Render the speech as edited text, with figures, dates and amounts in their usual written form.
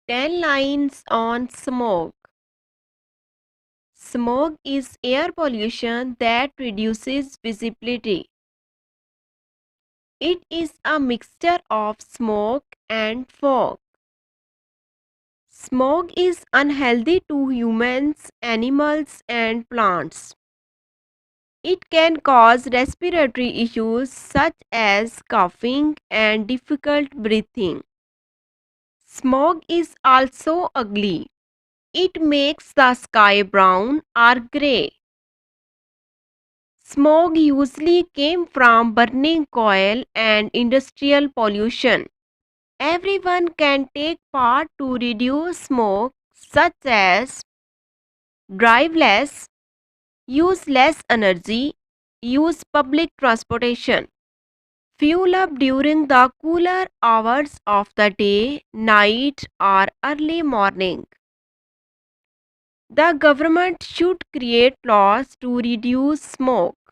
10 lines on smog. Smog is air pollution that reduces visibility. It is a mixture of smoke and fog. Smog is unhealthy to humans, animals, and plants. It can cause respiratory issues such as coughing and difficult breathing. Smog is also ugly. It makes the sky brown or grey. Smog usually came from burning coal and industrial pollution. Everyone can take part to reduce smoke, such as drive less, use less energy, use public transportation, fuel up during the cooler hours of the day, night, or early morning. The government should create laws to reduce smoke.